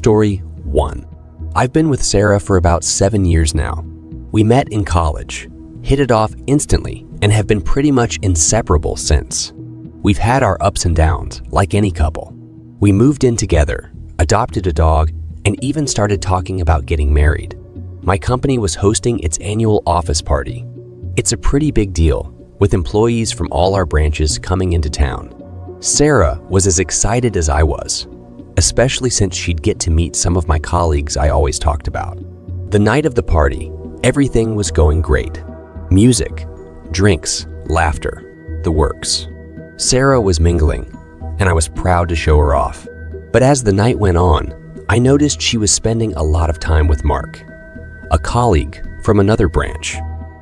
Story 1. I've been with Sarah for about 7 years now. We met in college, hit it off instantly, and have been pretty much inseparable since. We've had our ups and downs, like any couple. We moved in together, adopted a dog, and even started talking about getting married. My company was hosting its annual office party. It's a pretty big deal, with employees from all our branches coming into town. Sarah was as excited as I was, especially since she'd get to meet some of my colleagues I always talked about. The night of the party, everything was going great. Music, drinks, laughter, the works. Sarah was mingling, and I was proud to show her off. But as the night went on, I noticed she was spending a lot of time with Mark, a colleague from another branch.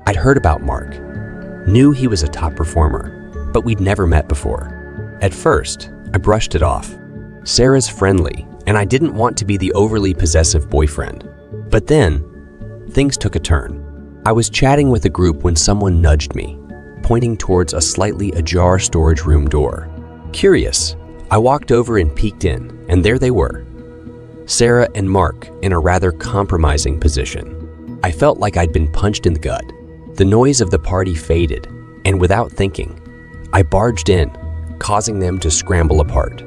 I'd heard about Mark, knew he was a top performer, but we'd never met before. At first, I brushed it off. Sarah's friendly, and I didn't want to be the overly possessive boyfriend. But then, things took a turn. I was chatting with a group when someone nudged me, pointing towards a slightly ajar storage room door. Curious, I walked over and peeked in, and there they were. Sarah and Mark in a rather compromising position. I felt like I'd been punched in the gut. The noise of the party faded, and without thinking, I barged in, causing them to scramble apart.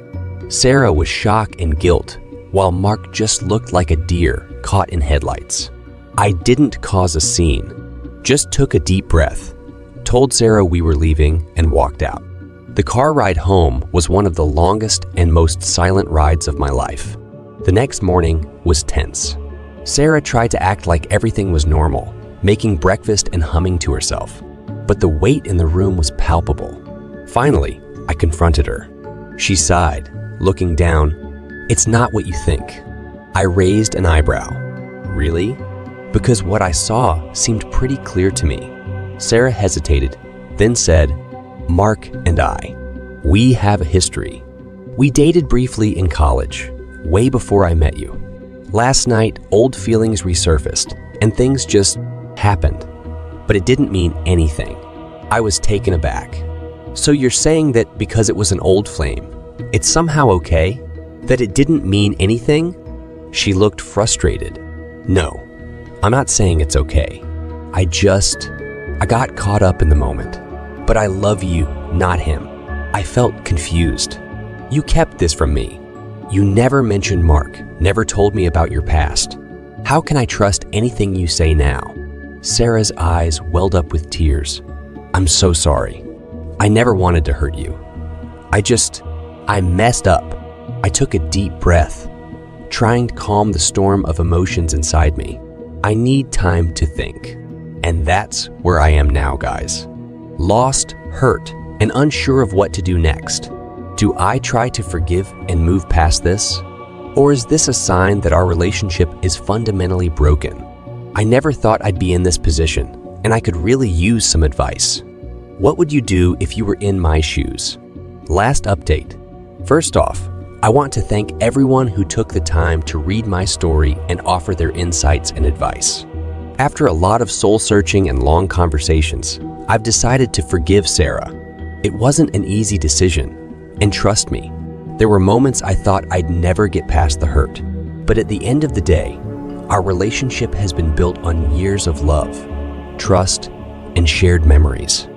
Sarah was shock and guilt, while Mark just looked like a deer caught in headlights. I didn't cause a scene, just took a deep breath, told Sarah we were leaving, and walked out. The car ride home was one of the longest and most silent rides of my life. The next morning was tense. Sarah tried to act like everything was normal, making breakfast and humming to herself. But the weight in the room was palpable. Finally, I confronted her. She sighed, looking down. "It's not what you think." I raised an eyebrow. "Really?" Because what I saw seemed pretty clear to me. Sarah hesitated, then said, "Mark and I, we have a history. We dated briefly in college, way before I met you. Last night, old feelings resurfaced, and things just happened. But it didn't mean anything." I was taken aback. "So you're saying that because it was an old flame, it's somehow okay? That it didn't mean anything?" She looked frustrated. "No, I'm not saying it's okay. I got caught up in the moment. But I love you, not him." I felt confused. "You kept this from me. You never mentioned Mark, never told me about your past. How can I trust anything you say now?" Sarah's eyes welled up with tears. "I'm so sorry. I never wanted to hurt you. I messed up." I took a deep breath, trying to calm the storm of emotions inside me. I need time to think. And that's where I am now, guys. Lost, hurt, and unsure of what to do next. Do I try to forgive and move past this? Or is this a sign that our relationship is fundamentally broken? I never thought I'd be in this position, and I could really use some advice. What would you do if you were in my shoes? Last update. First off, I want to thank everyone who took the time to read my story and offer their insights and advice. After a lot of soul-searching and long conversations, I've decided to forgive Sarah. It wasn't an easy decision, and trust me, there were moments I thought I'd never get past the hurt. But at the end of the day, our relationship has been built on years of love, trust, and shared memories.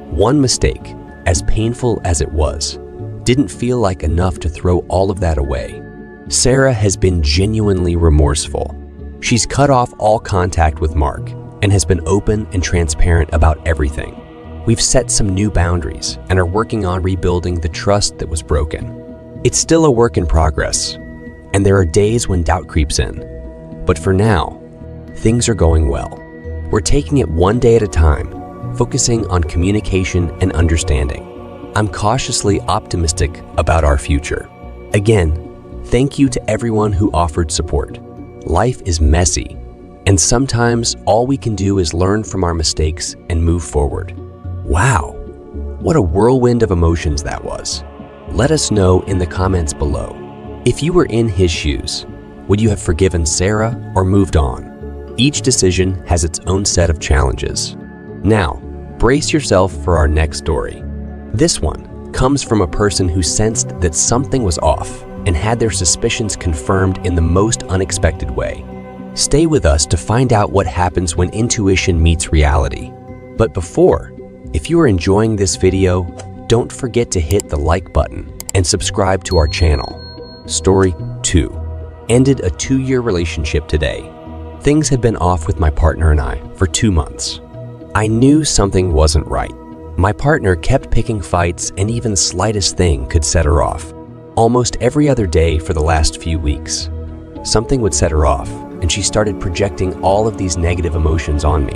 One mistake, as painful as it was, didn't feel like enough to throw all of that away. Sarah has been genuinely remorseful. She's cut off all contact with Mark and has been open and transparent about everything. We've set some new boundaries and are working on rebuilding the trust that was broken. It's still a work in progress, and there are days when doubt creeps in. But for now, things are going well. We're taking it one day at a time, focusing on communication and understanding. I'm cautiously optimistic about our future. Again, thank you to everyone who offered support. Life is messy, and sometimes all we can do is learn from our mistakes and move forward. Wow, what a whirlwind of emotions that was. Let us know in the comments below. If you were in his shoes, would you have forgiven Sarah or moved on? Each decision has its own set of challenges. Now, brace yourself for our next story. This one comes from a person who sensed that something was off and had their suspicions confirmed in the most unexpected way. Stay with us to find out what happens when intuition meets reality. But before, if you are enjoying this video, don't forget to hit the like button and subscribe to our channel. Story 2. Ended a 2-year relationship today. Things had been off with my partner and I for 2 months. I knew something wasn't right. My partner kept picking fights, and even the slightest thing could set her off. Almost every other day for the last few weeks, something would set her off, and she started projecting all of these negative emotions on me.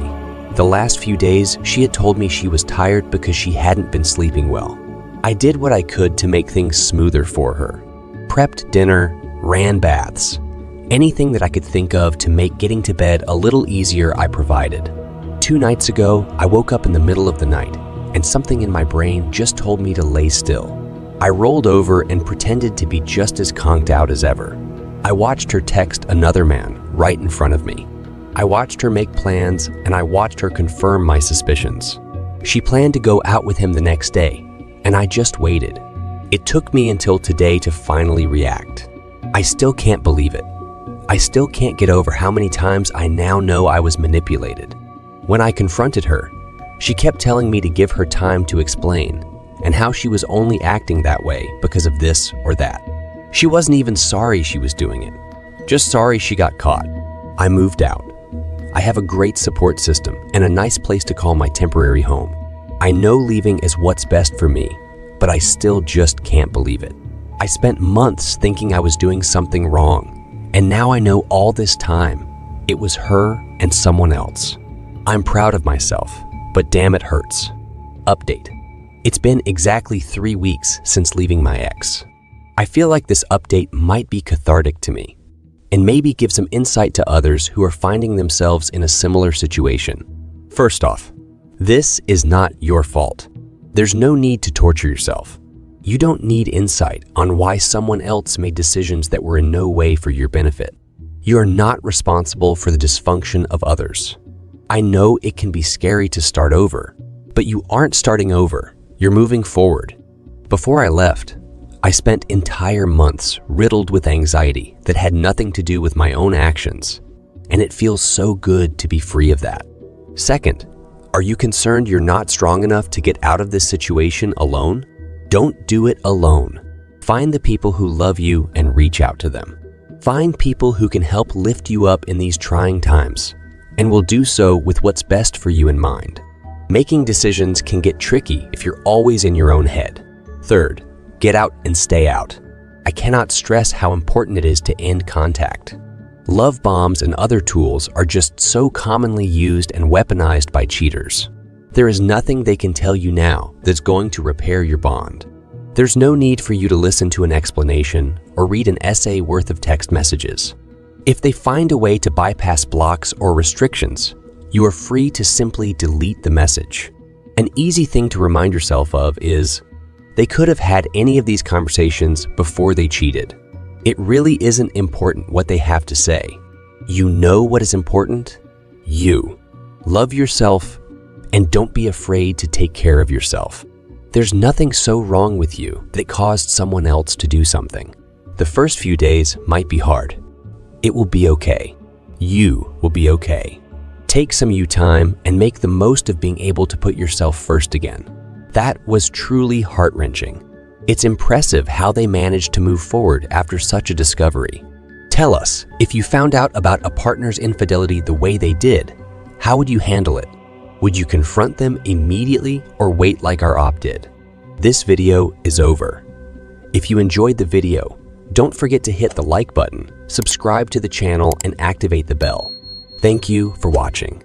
The last few days, she had told me she was tired because she hadn't been sleeping well. I did what I could to make things smoother for her. Prepped dinner, ran baths. Anything that I could think of to make getting to bed a little easier, I provided. 2 nights ago, I woke up in the middle of the night, and something in my brain just told me to lay still. I rolled over and pretended to be just as conked out as ever. I watched her text another man right in front of me. I watched her make plans, and I watched her confirm my suspicions. She planned to go out with him the next day, and I just waited. It took me until today to finally react. I still can't believe it. I still can't get over how many times I now know I was manipulated. When I confronted her, she kept telling me to give her time to explain, and how she was only acting that way because of this or that. She wasn't even sorry she was doing it, just sorry she got caught. I moved out. I have a great support system and a nice place to call my temporary home. I know leaving is what's best for me, but I still just can't believe it. I spent months thinking I was doing something wrong, and now I know all this time it was her and someone else. I'm proud of myself, but damn, it hurts. Update. It's been exactly 3 weeks since leaving my ex. I feel like this update might be cathartic to me, and maybe give some insight to others who are finding themselves in a similar situation. First off, this is not your fault. There's no need to torture yourself. You don't need insight on why someone else made decisions that were in no way for your benefit. You are not responsible for the dysfunction of others. I know it can be scary to start over, but you aren't starting over. You're moving forward. Before I left, I spent entire months riddled with anxiety that had nothing to do with my own actions, and it feels so good to be free of that. Second, are you concerned you're not strong enough to get out of this situation alone? Don't do it alone. Find the people who love you and reach out to them. Find people who can help lift you up in these trying times, and will do so with what's best for you in mind. Making decisions can get tricky if you're always in your own head. Third, get out and stay out. I cannot stress how important it is to end contact. Love bombs and other tools are just so commonly used and weaponized by cheaters. There is nothing they can tell you now that's going to repair your bond. There's no need for you to listen to an explanation or read an essay worth of text messages. If they find a way to bypass blocks or restrictions, you are free to simply delete the message. An easy thing to remind yourself of is, they could have had any of these conversations before they cheated. It really isn't important what they have to say. You know what is important? You. Love yourself, and don't be afraid to take care of yourself. There's nothing so wrong with you that caused someone else to do something. The first few days might be hard. It will be okay. You will be okay. Take some you time and make the most of being able to put yourself first again. That was truly heart-wrenching. It's impressive how they managed to move forward after such a discovery. Tell us, if you found out about a partner's infidelity the way they did, how would you handle it? Would you confront them immediately or wait like our op did? This video is over. If you enjoyed the video, don't forget to hit the like button, subscribe to the channel, and activate the bell. Thank you for watching.